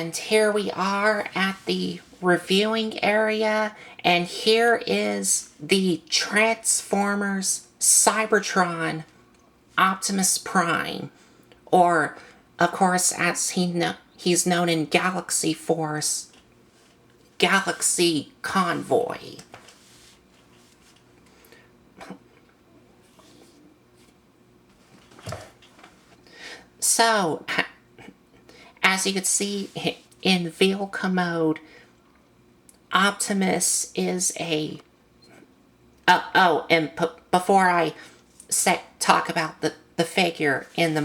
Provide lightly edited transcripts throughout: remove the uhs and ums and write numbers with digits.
And here we are at the reviewing area, and here is the Transformers Cybertron Optimus Prime, or of course as he's known in Galaxy Force, Galaxy Convoy. So, as you can see in vehicle mode, Optimus is a... and before I talk about the figure in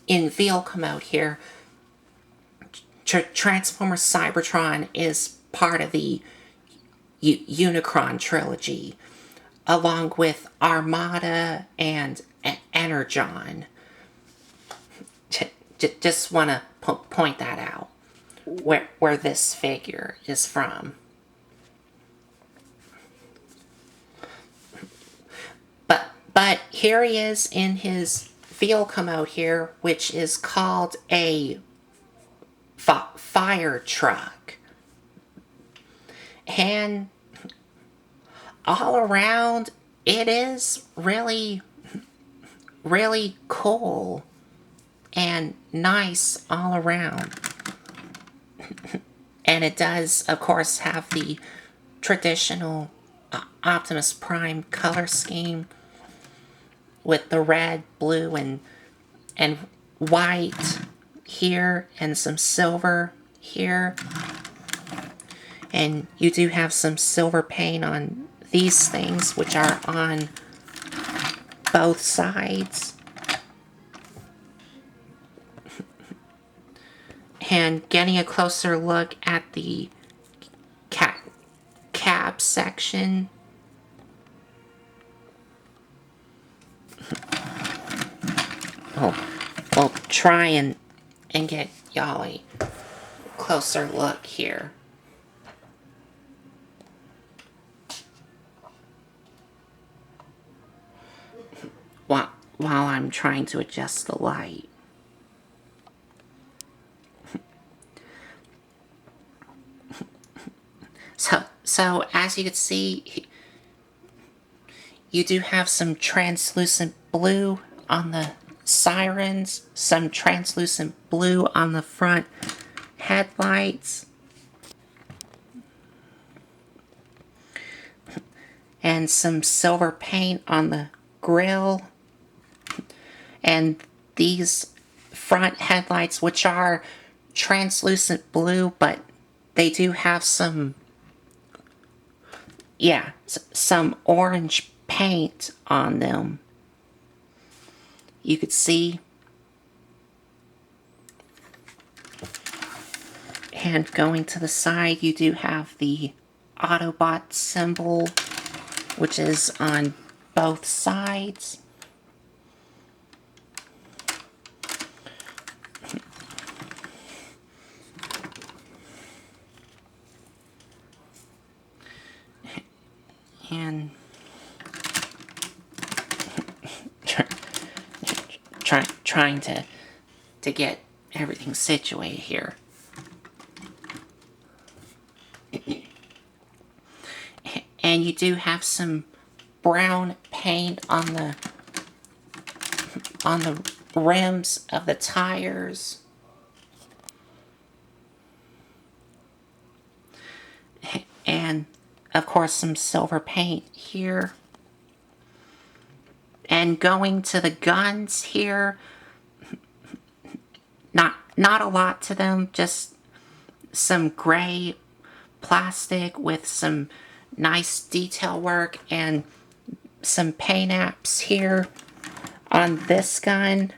in vehicle mode here, Transformers Cybertron is part of the Unicron trilogy, along with Armada and Energon. Just want to point that out, where this figure is from. But here he is in his vehicle mode here, which is called a fire truck. And all around, it is really, really cool and nice all around. And it does, of course, have the traditional Optimus Prime color scheme with the red, blue, and white here, and some silver here. And you do have some silver paint on these things, which are on both sides. And getting a closer look at the cab section. We'll try and get y'all a closer look here. While I'm trying to adjust the light. So as you can see, you do have some translucent blue on the sirens, some translucent blue on the front headlights, and some silver paint on the grille. And these front headlights, which are translucent blue, but they do have some orange paint on them. You could see. And going to the side, you do have the Autobot symbol, which is on both sides. And trying to get everything situated here. And you do have some brown paint on the rims of the tires. And of course some silver paint here. And going to the guns here, not a lot to them, just some gray plastic with some nice detail work and some paint apps here on this gun.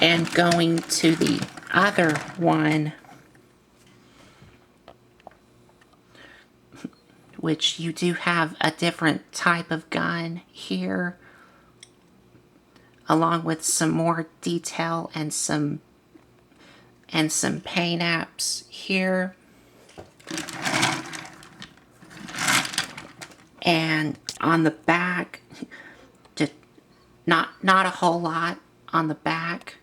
And going to the other one, which you do have a different type of gun here, along with some more detail and some paint apps here. And on the back, just not a whole lot on the back.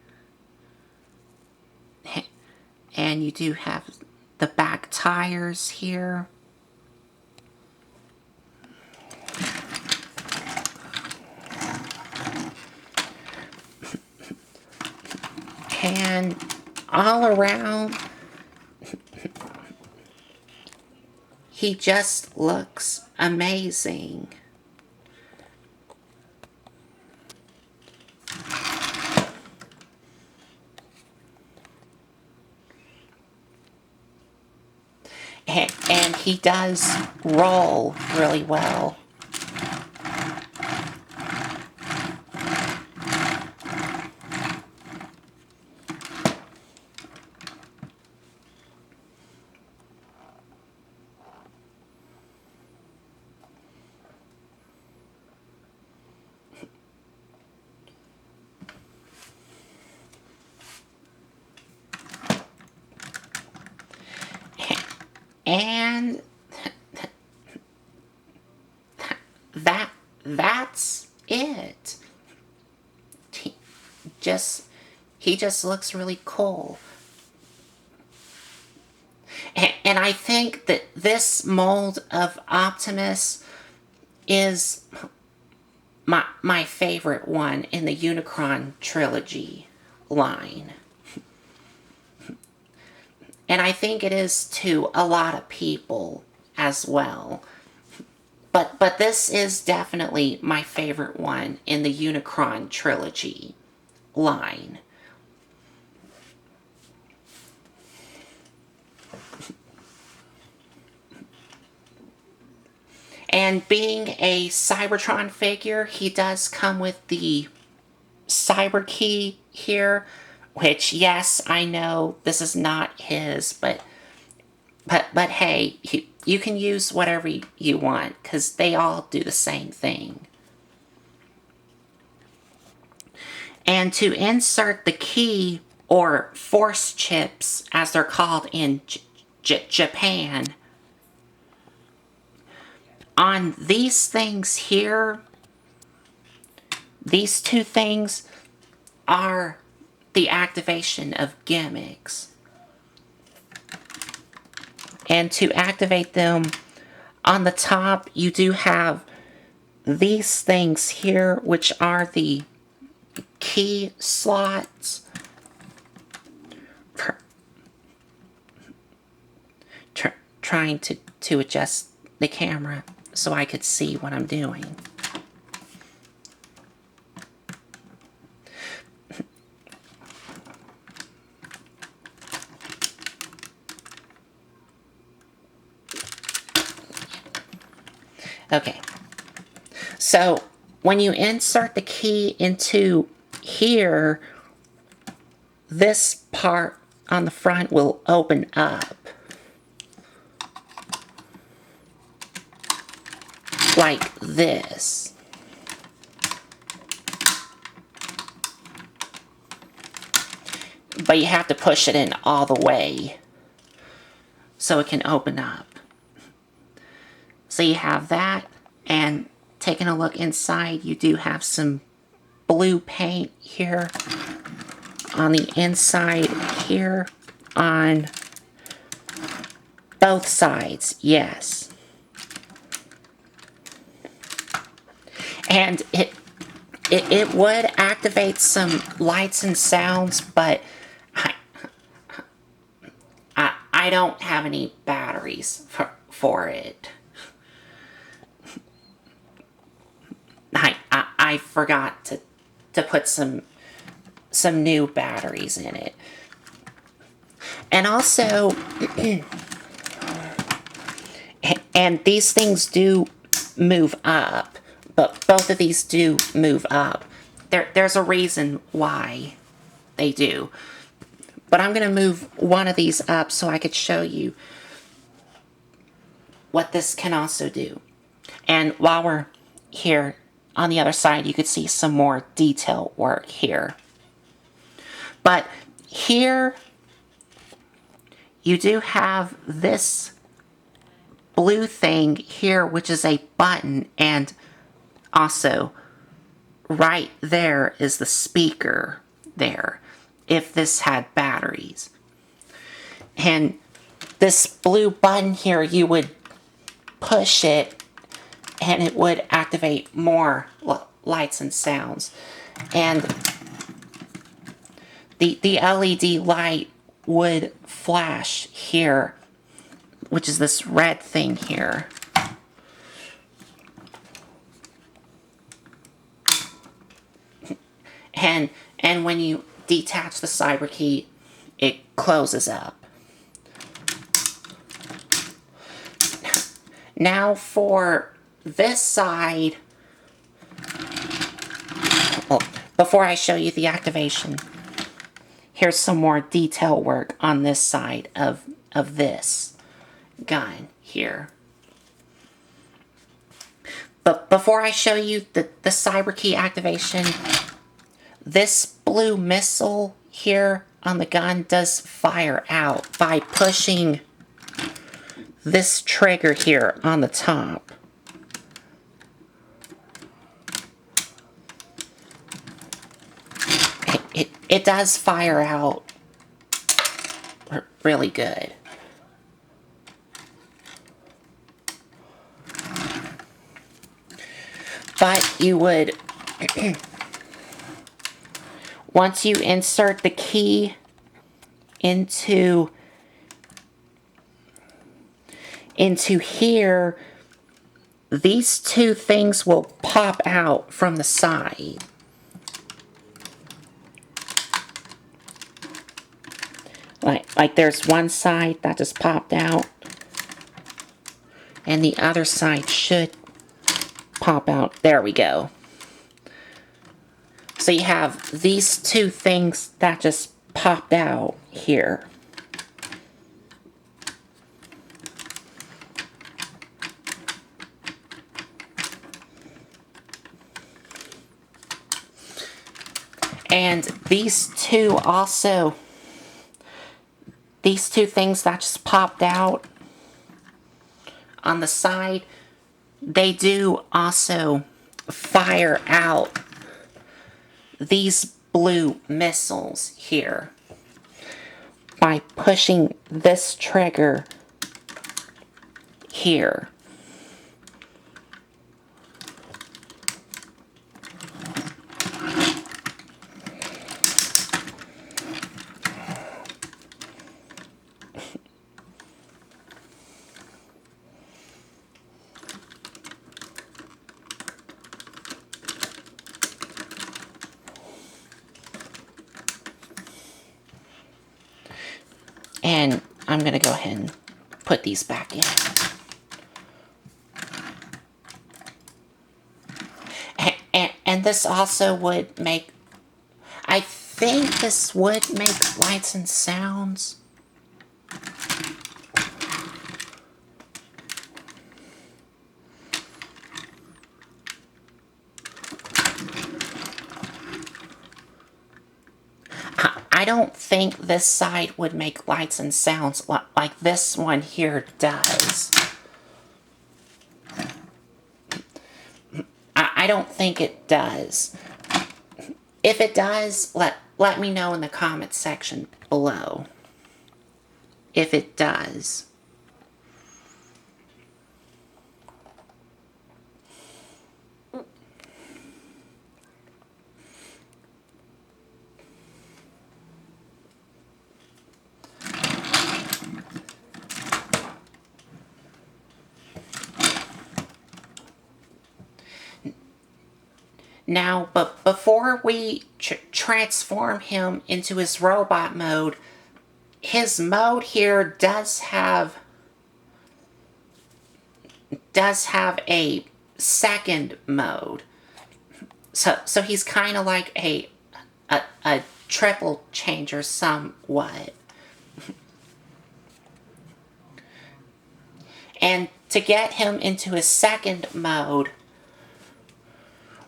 And you do have the back tires here. And all around, he just looks amazing. And he does roll really well. And that's it. He just looks really cool. And I think that this mold of Optimus is my favorite one in the Unicron trilogy line. And I think it is to a lot of people as well. But this is definitely my favorite one in the Unicron trilogy line. And being a Cybertron figure, he does come with the Cyber Key here, which, yes, I know this is not his, but hey, you can use whatever you want, because they all do the same thing. And to insert the key, or force chips, as they're called in Japan, on these things here, these two things are the activation of gimmicks. And to activate them, on the top, you do have these things here, which are the key slots. Trying to adjust the camera so I could see what I'm doing. Okay, so when you insert the key into here, this part on the front will open up. Like this. But you have to push it in all the way so it can open up. So you have that, and taking a look inside, you do have some blue paint here on the inside here on both sides, yes. And it would activate some lights and sounds, but I don't have any batteries for it. I forgot to put some new batteries in it. And also, and these things do move up, but both of these do move up. There's a reason why they do. But I'm going to move one of these up so I could show you what this can also do. And while we're here, on the other side, you could see some more detail work here. But here, you do have this blue thing here, which is a button, and also right there is the speaker there if this had batteries. And this blue button here, you would push it and it would activate more lights and sounds. And the LED light would flash here, which is this red thing here. And when you detach the cyber key, it closes up. Now for this side, well, before I show you the activation, here's some more detail work on this side of this gun here. But before I show you the cyber key activation, this blue missile here on the gun does fire out by pushing this trigger here on the top. It does fire out really good. But you would, once you insert the key into here, these two things will pop out from the side. Like there's one side that just popped out, and the other side should pop out. There we go. So you have these two things that just popped out here. And these two also, these two things that just popped out on the side, they do also fire out these blue missiles here by pushing this trigger here. And I'm going to go ahead and put these back in. And this also would make, I think this would make lights and sounds. I don't think this side would make lights and sounds like this one here does. I don't think it does. If it does, let me know in the comment section below. If it does. Now, but before we transform him into his robot mode, his mode here does have a second mode. So he's kind of like a triple changer somewhat. And to get him into his second mode,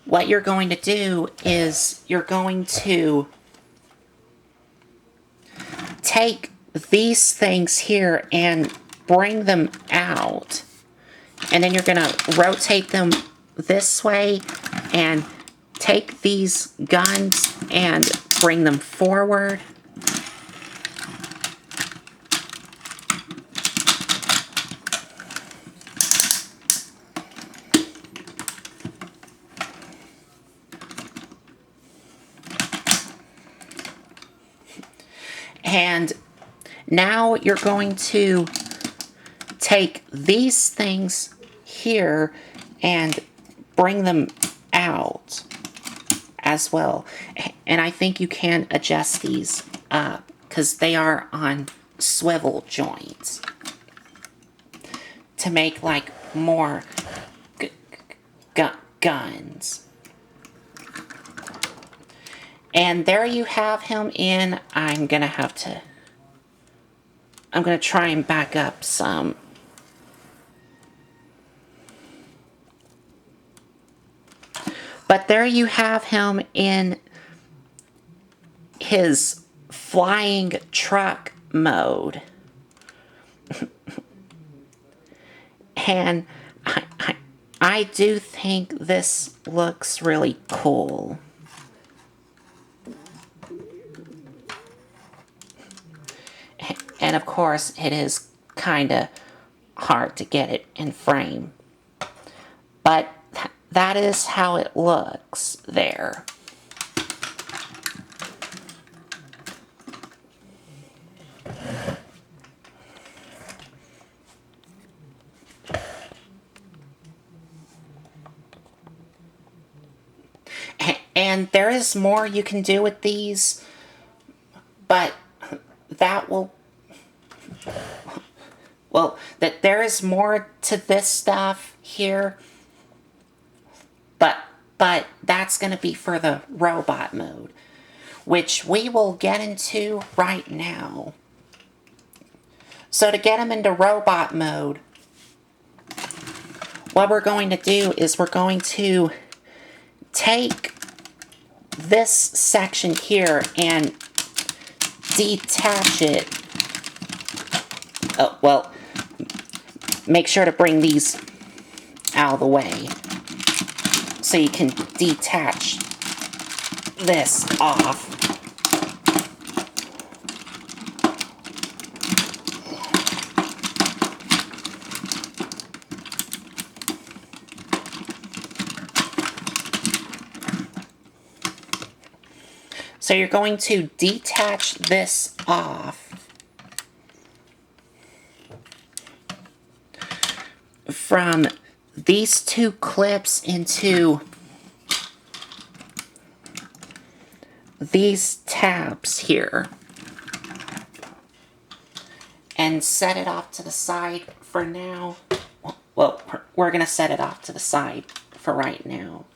what you're going to do is you're going to take these things here and bring them out. And then you're going to rotate them this way and take these guns and bring them forward. And now you're going to take these things here and bring them out as well. And I think you can adjust these up because they are on swivel joints to make like more guns. And there you have him in. I'm gonna try and back up some. But there you have him in his flying truck mode. And I do think this looks really cool. And of course, it is kind of hard to get it in frame. But that is how it looks there. And there is more you can do with these, but that will... Well, that there is more to this stuff here, but that's going to be for the robot mode, which we will get into right now. So to get them into robot mode, what we're going to do is we're going to take this section here and detach it. Oh, well, make sure to bring these out of the way so you can detach this off. So you're going to detach this off from these two clips into these tabs here and set it off to the side for now. Well, we're going to set it off to the side for right now.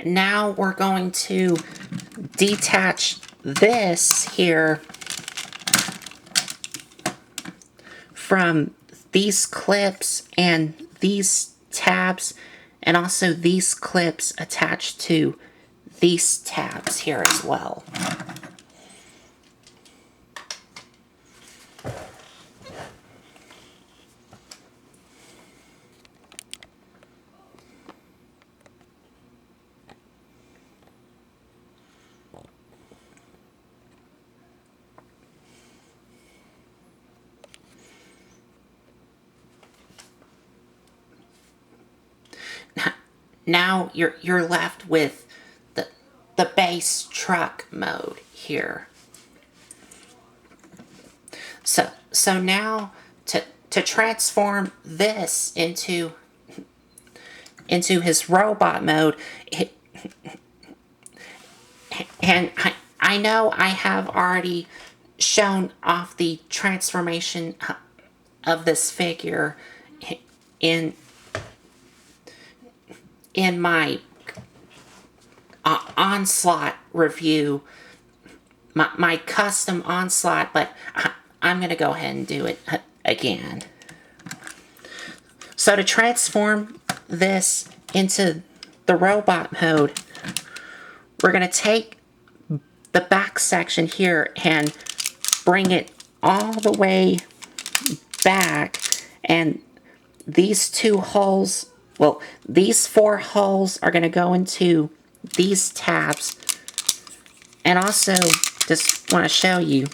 Now we're going to detach this here from these clips and these tabs, and also these clips attached to these tabs here as well. Now you're left with the base truck mode here. So now to transform this into his robot mode, and I know I have already shown off the transformation of this figure in my Onslaught review, my custom Onslaught, but I'm going to go ahead and do it again. So to transform this into the robot mode, we're going to take the back section here and bring it all the way back, and these two holes, well, these 4 holes are going to go into these tabs. And also, just want to show you,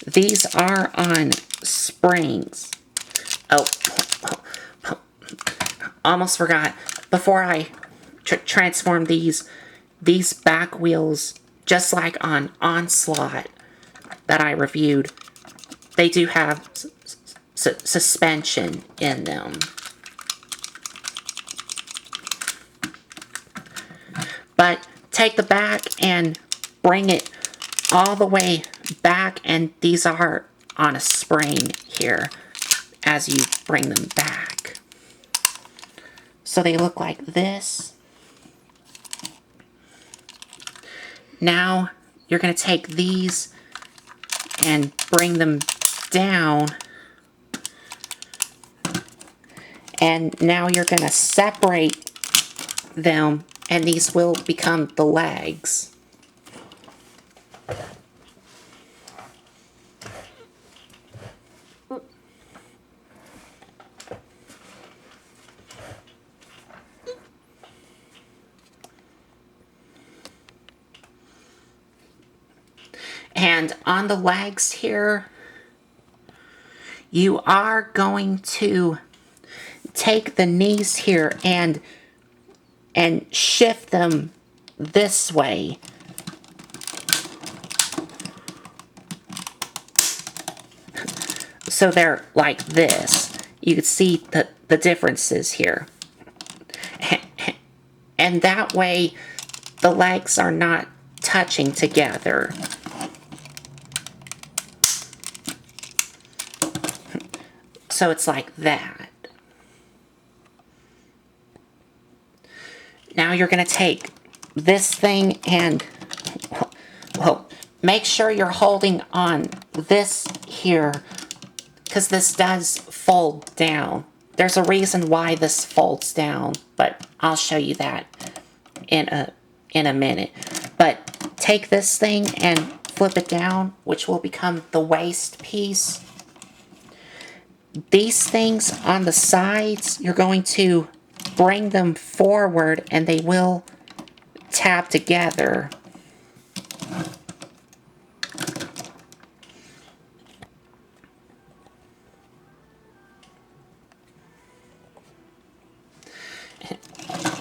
these are on springs. Oh, almost forgot. Before I transform these back wheels, just like on Onslaught that I reviewed, they do have suspension in them. But take the back and bring it all the way back, and these are on a spring here as you bring them back. So they look like this. Now you're going to take these and bring them down, and now you're going to separate them, and these will become the legs. And on the legs here, you are going to take the knees here and shift them this way. So they're like this. You can see the differences here. And that way, the legs are not touching together. So it's like that. Now you're going to take this thing and, well, make sure you're holding on this here, because this does fold down. There's a reason why this folds down, but I'll show you that in a minute. But take this thing and flip it down, which will become the waist piece. These things on the sides, you're going to bring them forward and they will tab together.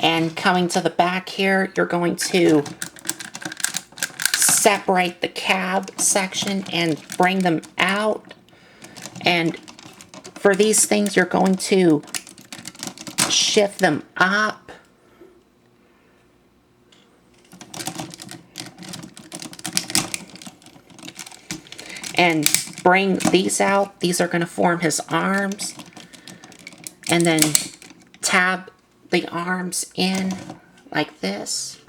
And coming to the back here, you're going to separate the cab section and bring them out. And for these things, you're going to shift them up. And bring these out. These are going to form his arms. And then tab the arms in like this.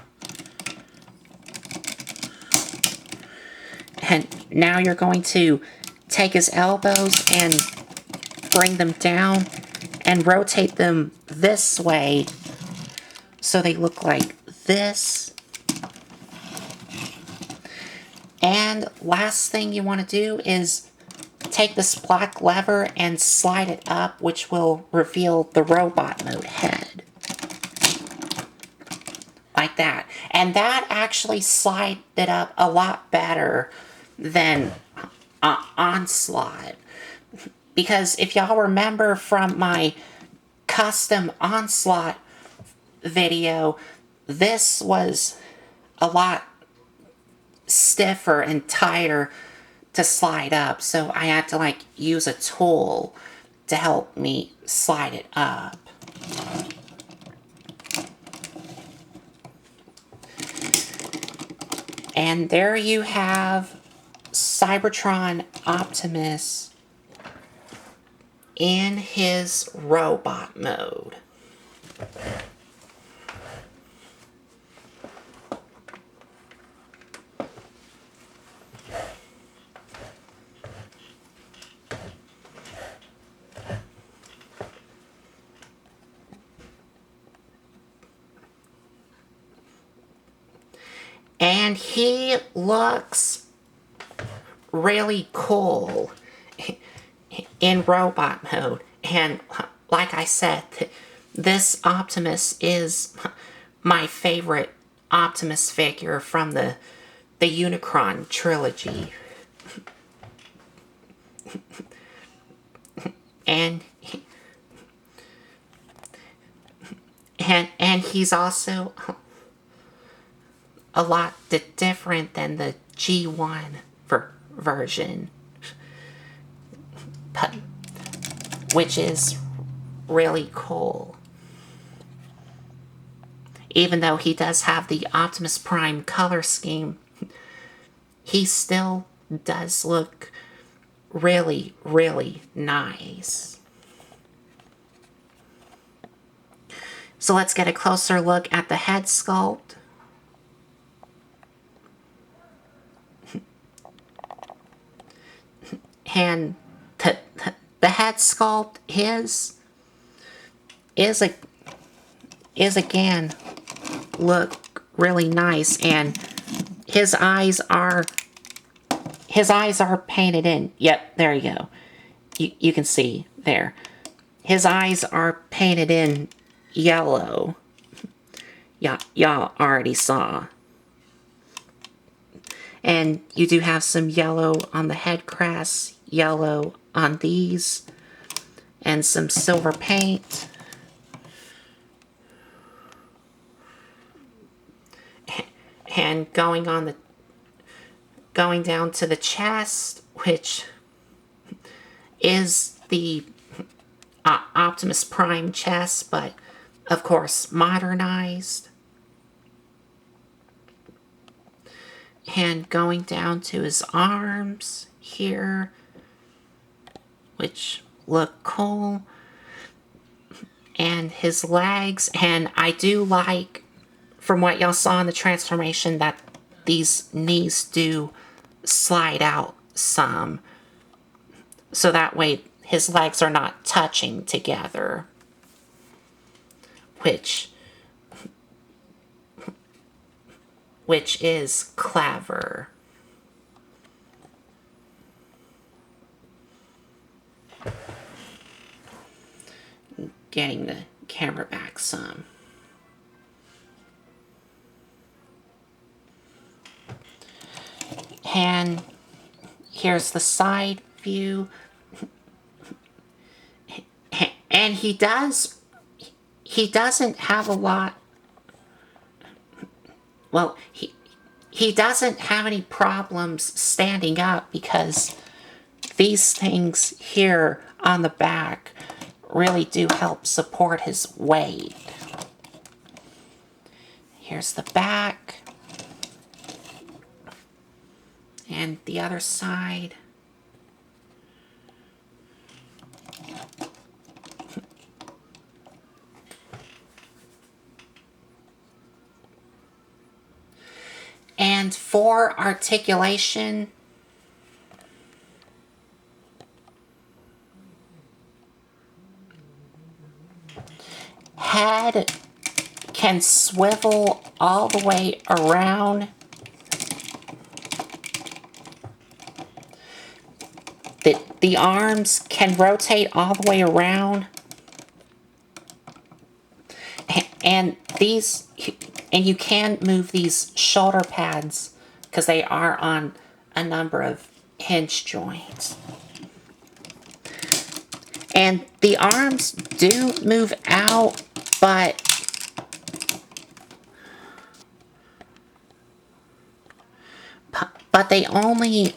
And now you're going to take his elbows and bring them down and rotate them this way so they look like this. And last thing you want to do is take this black lever and slide it up, which will reveal the robot mode head. Like that. And that actually slid it up a lot better than Onslaught. Because if y'all remember from my custom Onslaught video, this was a lot stiffer and tighter to slide up. So I had to like use a tool to help me slide it up. And there you have Cybertron Optimus in his robot mode. And he looks really cool in robot mode. And like I said, this Optimus is my favorite Optimus figure from the Unicron trilogy. And he's also a lot different than the G1 version, which is really cool. Even though he does have the Optimus Prime color scheme, he still does look really, really nice. So let's get a closer look at the head sculpt. And the head sculpt is again look really nice, and his eyes are painted in. Yep, there you go. You can see there. His eyes are painted in yellow. Yeah, y'all already saw. And you do have some yellow on the head crest, yellow on these, and some silver paint. And going down to the chest, which is the Optimus Prime chest, but of course modernized. And going down to his arms here, which look cool. And his legs, and I do like, from what y'all saw in the transformation, that these knees do slide out some. So that way his legs are not touching together. Which is clever. Getting the camera back some. And here's the side view. And he doesn't have a lot. Well, he doesn't have any problems standing up, because these things here on the back really do help support his weight. Here's the back. And the other side. And for articulation, head can swivel all the way around. The arms can rotate all the way around. And you can move these shoulder pads, because they are on a number of hinge joints. And the arms do move out, but they only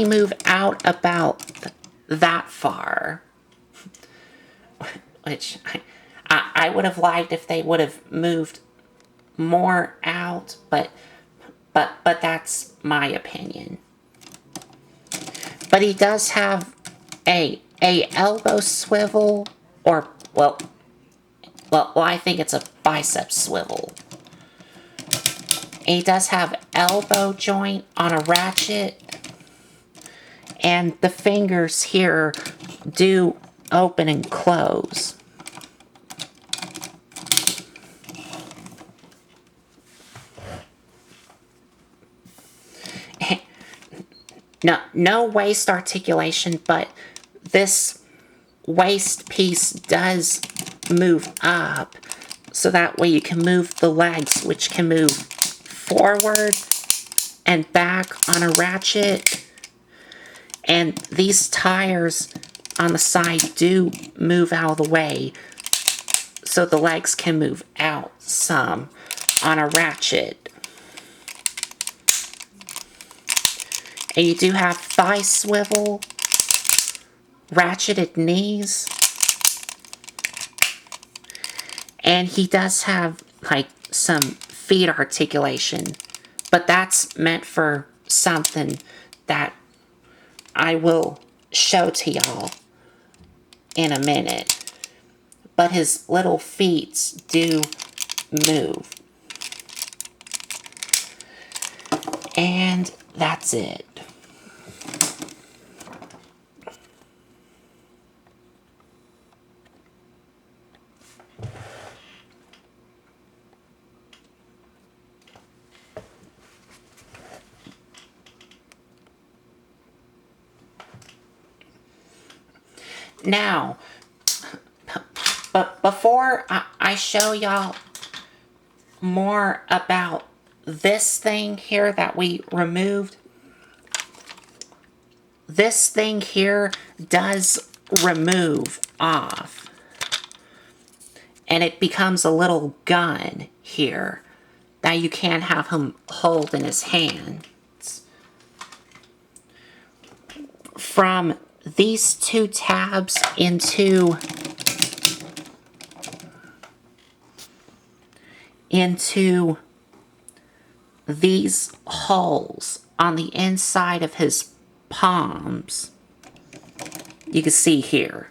move out about that far. Which I would have liked if they would have moved more out, but that's my opinion. But he does have a elbow swivel, or well, I think it's a bicep swivel. And he does have elbow joint on a ratchet, and the fingers here do open and close. no waist articulation, but this waist piece does move up, so that way you can move the legs, which can move forward and back on a ratchet. And these tires on the side do move out of the way, so the legs can move out some on a ratchet. And you do have thigh swivel, ratcheted knees. And he does have, like, some feet articulation. But that's meant for something that I will show to y'all in a minute. But his little feet do move. And that's it. Now, but before I show y'all more about this thing here that we removed, this thing here does remove off. And it becomes a little gun here that you can have him hold in his hands. From these two tabs into these holes on the inside of his palms, you can see here.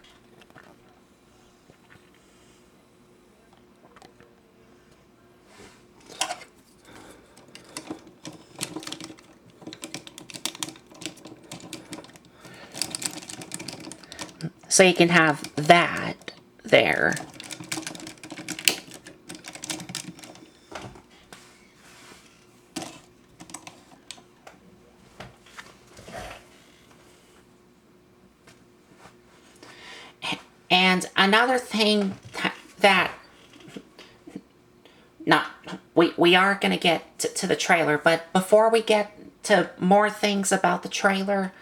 So you can have that there. And another thing that we are going to get to the trailer, but before we get to more things about the trailer,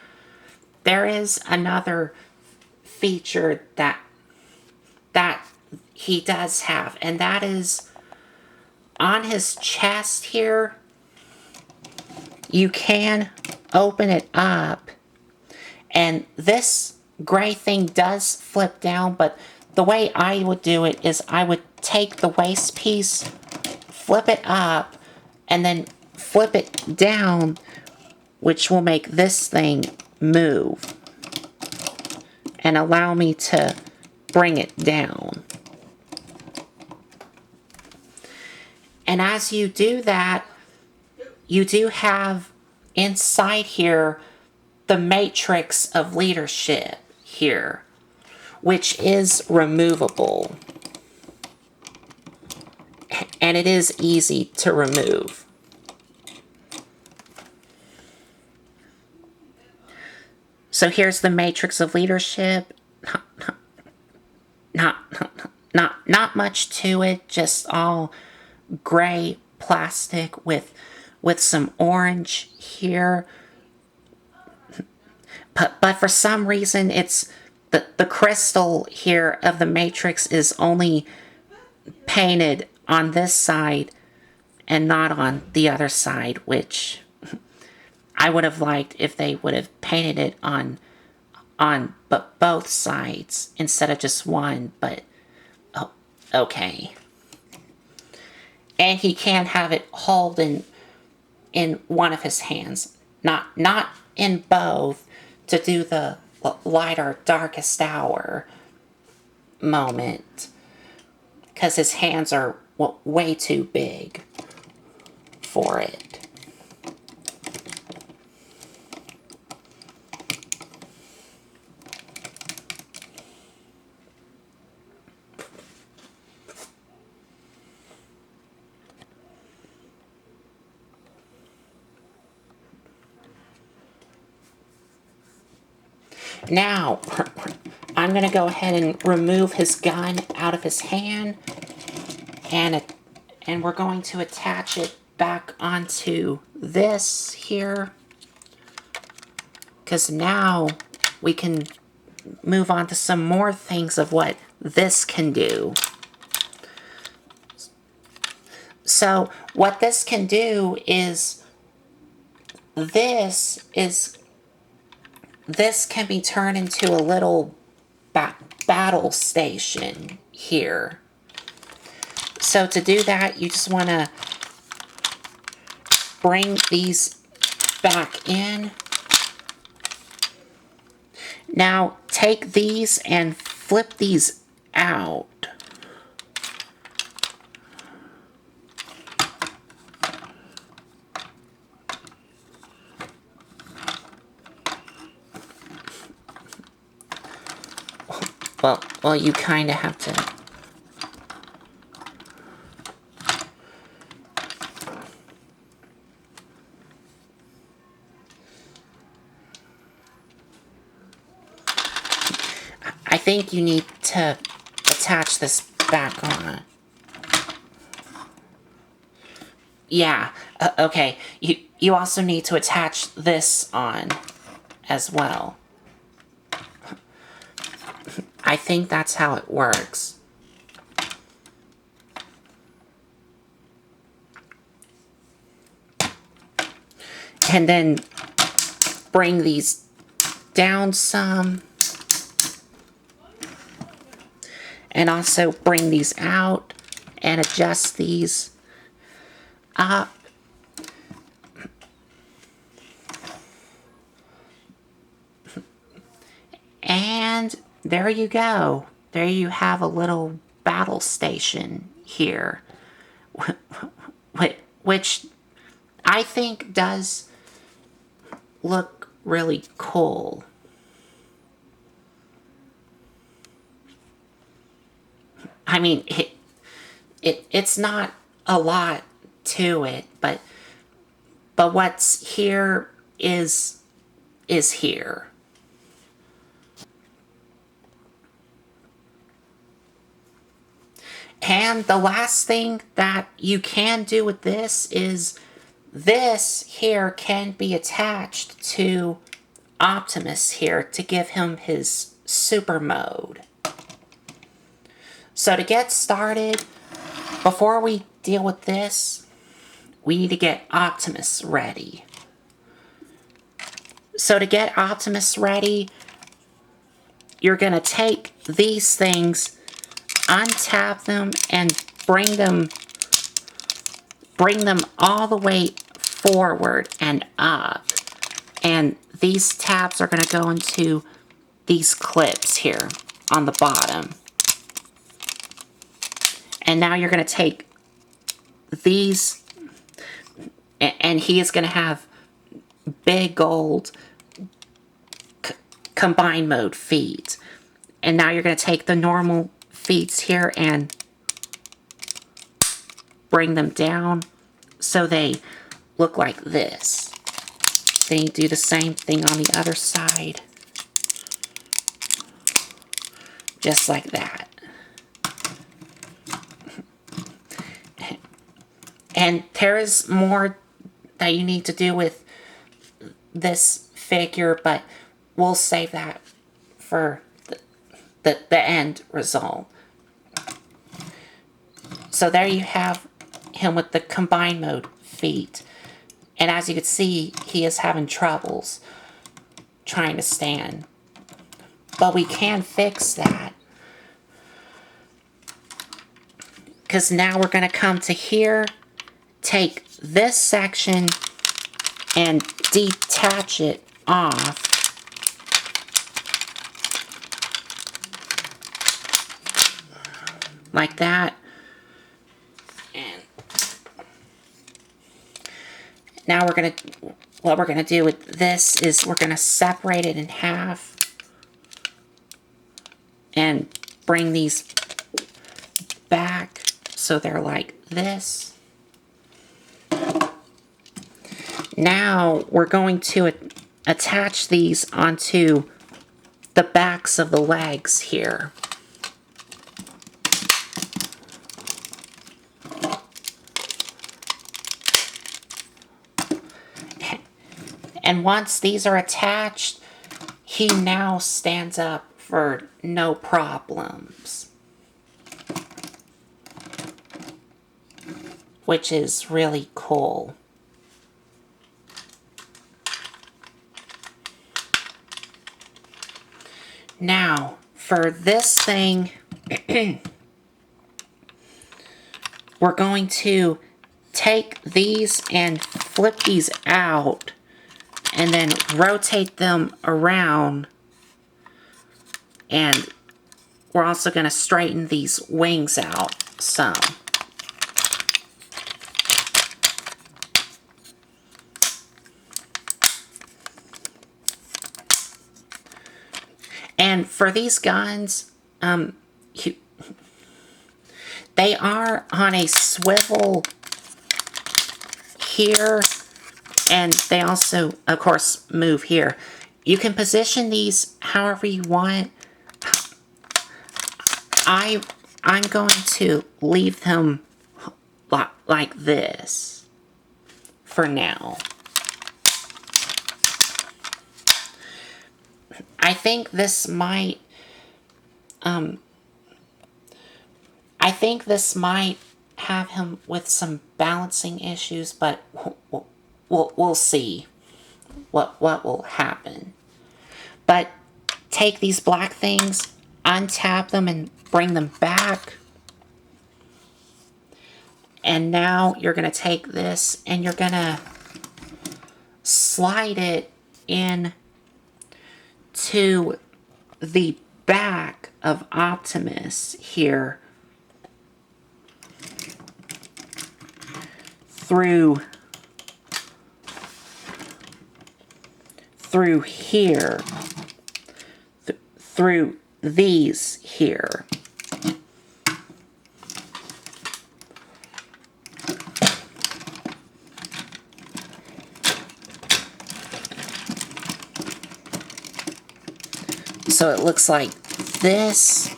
there is another feature that he does have, and that is on his chest here. You can open it up, and this gray thing does flip down, but the way I would do it is I would take the waist piece, flip it up, and then flip it down, which will make this thing move and allow me to bring it down. And as you do that, you do have inside here the matrix of leadership here, which is removable. And it is easy to remove. So here's the matrix of leadership. Not much to it, just all gray plastic with some orange here. But for some reason, it's the crystal here of the matrix is only painted on this side and not on the other side, which I would have liked if they would have painted it on but both sides instead of just one, but oh, okay. And he can have it hold in one of his hands, not in both, to do the lighter, darkest hour moment, because his hands are way too big for it. Now, I'm going to go ahead and remove his gun out of his hand, and we're going to attach it back onto this here, because now we can move on to some more things of what this can do. So what this can do is this can be turned into a little battle station here. So to do that, you just want to bring these back in. Now take these and flip these out. Well, you kind of have to. I think you need to attach this back on. Yeah, okay. You also need to attach this on as well. I think that's how it works. And then bring these down some. And also bring these out and adjust these up. And there you go. There you have a little battle station here, which I think does look really cool. I mean, it's not a lot to it, but what's here is here. And the last thing that you can do with this is this here can be attached to Optimus here to give him his super mode. So to get started, before we deal with this, we need to get Optimus ready. So to get Optimus ready, you're going to take these things, untap them, and bring them all the way forward and up. And these tabs are going to go into these clips here on the bottom. And now you're going to take these, and he is going to have big old combined mode feet. And now you're going to take the normal feet here and bring them down so they look like this. Then you do the same thing on the other side. Just like that. And there is more that you need to do with this figure, but we'll save that for the end result. So there you have him with the combined mode feet. And as you can see, he is having troubles trying to stand. But we can fix that. Because now we're going to come to here, take this section and detach it off. Like that. And now we're going to, what we're going to do with this is we're going to separate it in half and bring these back so they're like this. Now we're going to attach these onto the backs of the legs here. And once these are attached, he now stands up for no problems. Which is really cool. Now, for this thing, we're going to take these and flip these out and then rotate them around. And we're also going to straighten these wings out some. And for these guns, they are on a swivel here, and they also, of course, move here. You can position these however you want. I'm going to leave them like this for now. I think this might have him with some balancing issues, but we'll see what will happen. But take these black things, untap them, and bring them back. And now you're going to take this and you're going to slide it in to the back of Optimus here through here, through these here. So it looks like this.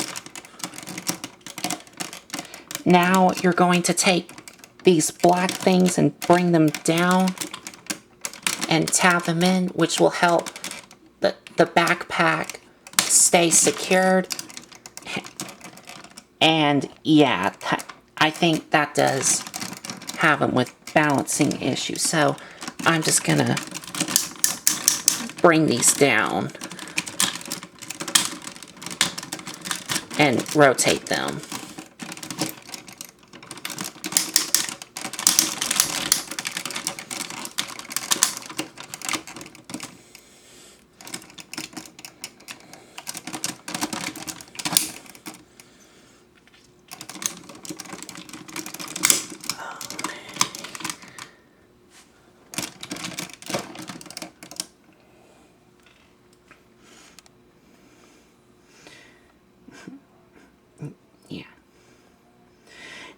Now you're going to take these black things and bring them down and tap them in, which will help the backpack stay secured. And yeah, I think that does have them with balancing issues. So I'm just gonna bring these down and rotate them.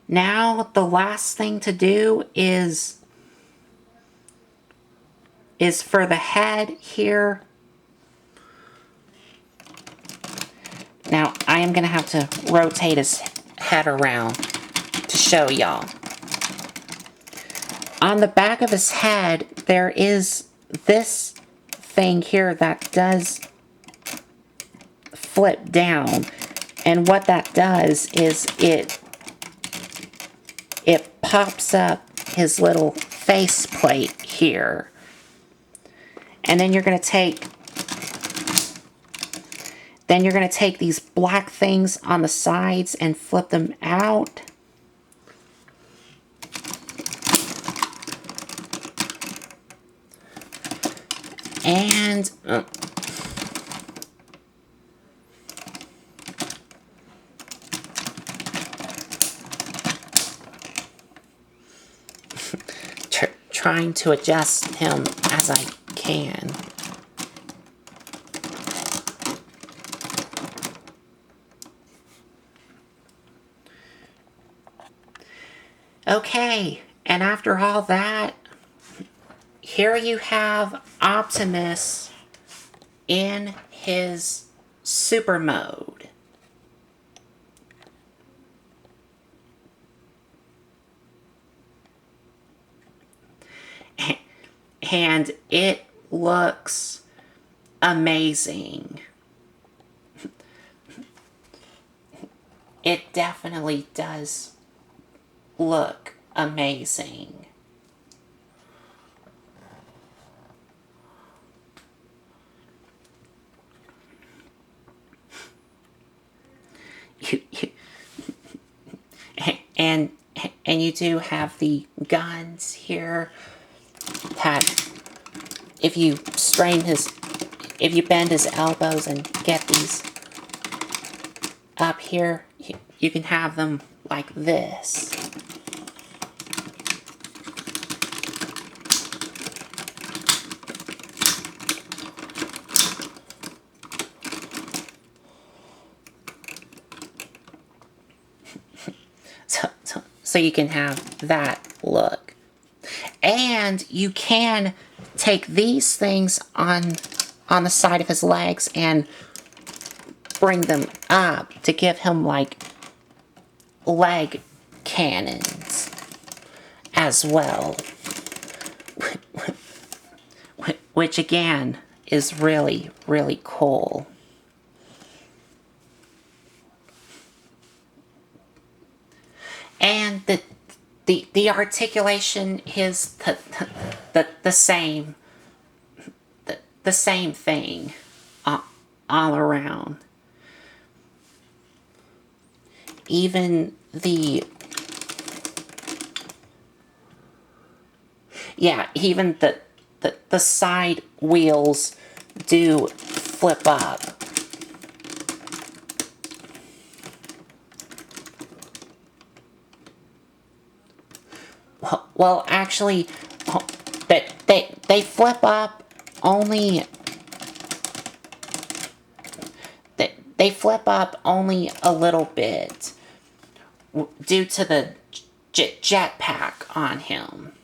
Now, the last thing to do is for the head here. Now, I am going to have to rotate his head around to show y'all. On the back of his head, there is this thing here that does flip down. And what that does is it pops up his little face plate here. And then you're going to take these black things on the sides and flip them out. And trying to adjust him as I can. Okay, and after all that, here you have Optimus in his super mode. And it looks amazing. It definitely does look amazing. And and you do have the guns here that if you if you bend his elbows and get these up here, you can have them like this. So you can have that look. And you can take these things on the side of his legs and bring them up to give him like leg cannons as well. Which again is really, really cool. And the articulation is the same, the same thing all around. Even even the side wheels do flip up. Well, actually, they flip up only. They flip up only a little bit due to the jetpack on him.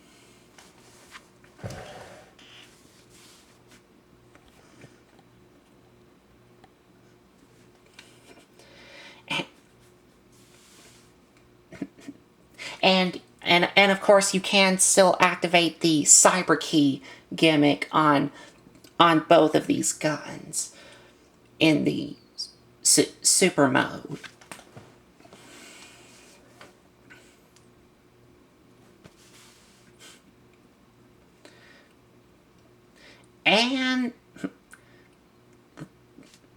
And of course you can still activate the cyber key gimmick on both of these guns in the super mode. And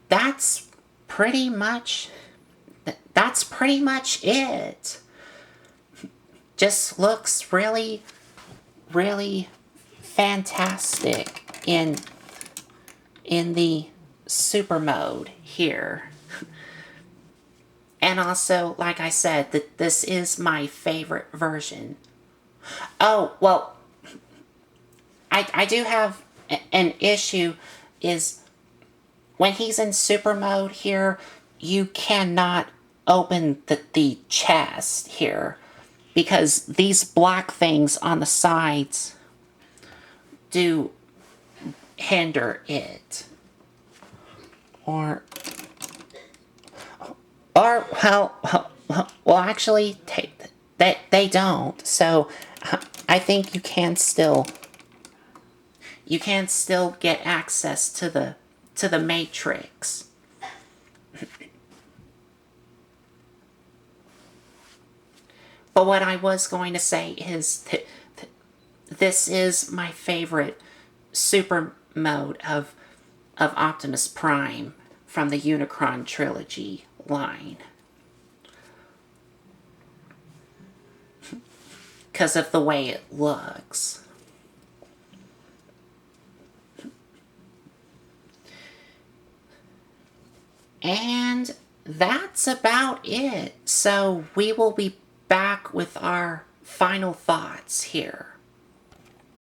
that's pretty much it. Just looks really, really fantastic in the super mode here. And also, like I said, that this is my favorite version. Oh, well, I do have an issue is when he's in super mode here, you cannot open the chest here because these black things on the sides do hinder it. Or well, actually, they don't. So I think you can still get access to the Matrix. But what I was going to say is that this is my favorite super mode of Optimus Prime from the Unicron trilogy line. Because of the way it looks. And that's about it. So we will be back with our final thoughts here.